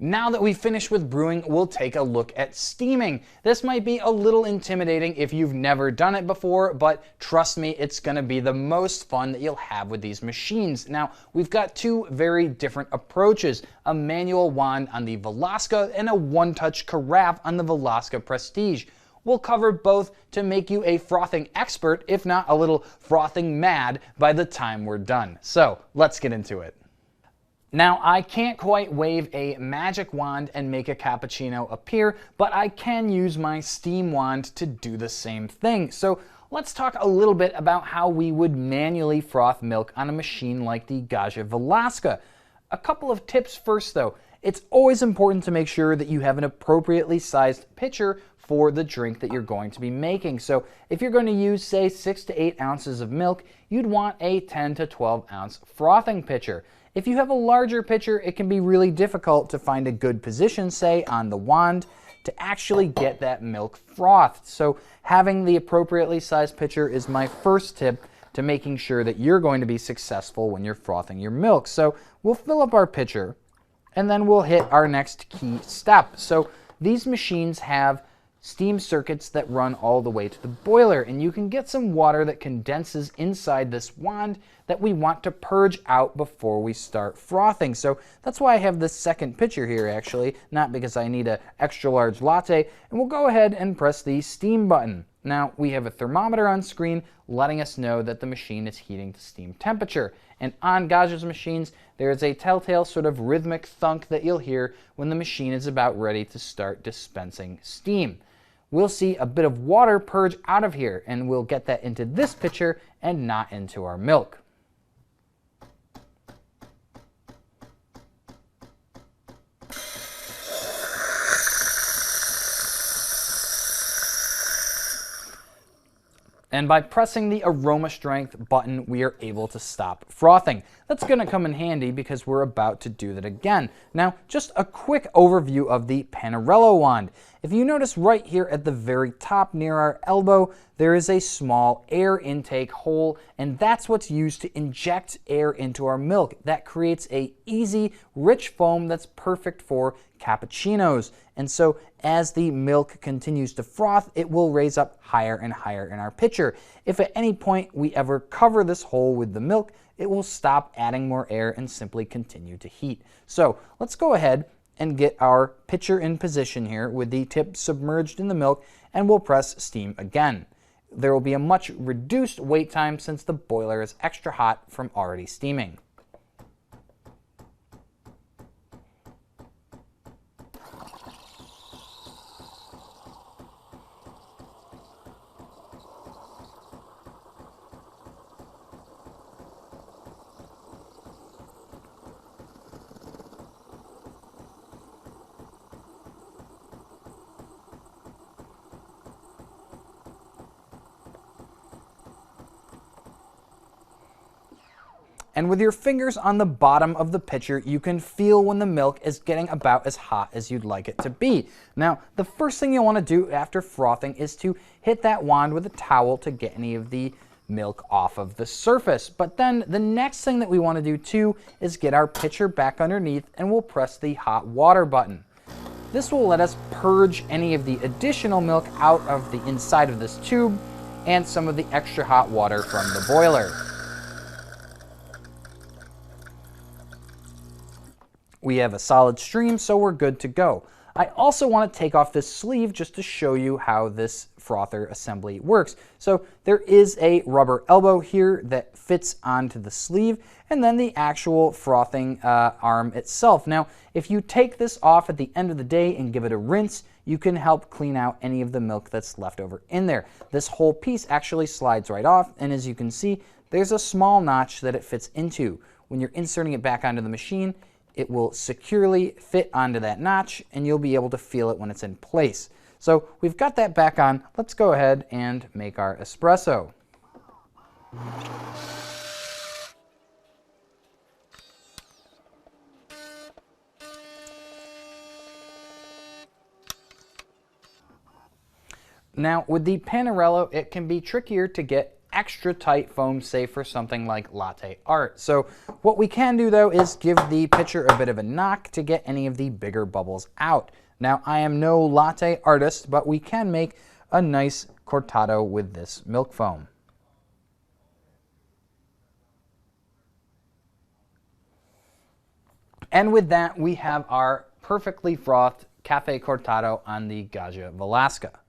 Now that we've finished with brewing, we'll take a look at steaming. This might be a little intimidating if you've never done it before, but trust me, it's gonna be the most fun that you'll have with these machines. Now, we've got two very different approaches, a manual wand on the Velasca and a one-touch carafe on the Velasca Prestige. We'll cover both to make you a frothing expert, if not a little frothing mad by the time we're done. So, let's get into it. Now, I can't quite wave a magic wand and make a cappuccino appear, but I can use my steam wand to do the same thing. So let's talk a little bit about how we would manually froth milk on a machine like the Gaggia Velasca. A couple of tips first though. It's always important to make sure that you have an appropriately sized pitcher for the drink that you're going to be making. So if you're going to use, say, 6 to 8 ounces of milk, you'd want a 10 to 12 ounce frothing pitcher. If you have a larger pitcher, it can be really difficult to find a good position, say, on the wand to actually get that milk frothed. So having the appropriately sized pitcher is my first tip to making sure that you're going to be successful when you're frothing your milk. So we'll fill up our pitcher and then we'll hit our next key step. So these machines have steam circuits that run all the way to the boiler, and you can get some water that condenses inside this wand that we want to purge out before we start frothing. So that's why I have this second pitcher here actually, not because I need an extra large latte, and we'll go ahead and press the steam button. Now we have a thermometer on screen letting us know that the machine is heating to steam temperature. And on Gaggia's machines, there is a telltale sort of rhythmic thunk that you'll hear when the machine is about ready to start dispensing steam. We'll see a bit of water purge out of here, and we'll get that into this pitcher and not into our milk. And by pressing the aroma strength button, we are able to stop frothing. That's going to come in handy because we're about to do that again. Now, just a quick overview of the Panarello wand. If you notice right here at the very top near our elbow, there is a small air intake hole, and that's what's used to inject air into our milk. That creates a easy, rich foam that's perfect for cappuccinos. And so as the milk continues to froth, it will raise up higher and higher in our pitcher. If at any point we ever cover this hole with the milk, it will stop adding more air and simply continue to heat. So let's go ahead and get our pitcher in position here with the tip submerged in the milk, and we'll press steam again. There will be a much reduced wait time since the boiler is extra hot from already steaming. And with your fingers on the bottom of the pitcher, you can feel when the milk is getting about as hot as you'd like it to be. Now, the first thing you'll want to do after frothing is to hit that wand with a towel to get any of the milk off of the surface. But then the next thing that we want to do too is get our pitcher back underneath, and we'll press the hot water button. This will let us purge any of the additional milk out of the inside of this tube and some of the extra hot water from the boiler. We have a solid stream, so we're good to go. I also want to take off this sleeve just to show you how this frother assembly works. So there is a rubber elbow here that fits onto the sleeve, and then the actual frothing arm itself. Now, if you take this off at the end of the day and give it a rinse, you can help clean out any of the milk that's left over in there. This whole piece actually slides right off, and as you can see, there's a small notch that it fits into. When you're inserting it back onto the machine, it will securely fit onto that notch, and you'll be able to feel it when it's in place. So we've got that back on. Let's go ahead and make our espresso. Now with the Panarello, it can be trickier to get extra tight foam safe for something like latte art. So what we can do though is give the pitcher a bit of a knock to get any of the bigger bubbles out. Now I am no latte artist, but we can make a nice cortado with this milk foam. And with that, we have our perfectly frothed Cafe Cortado on the Gaggia Velasca.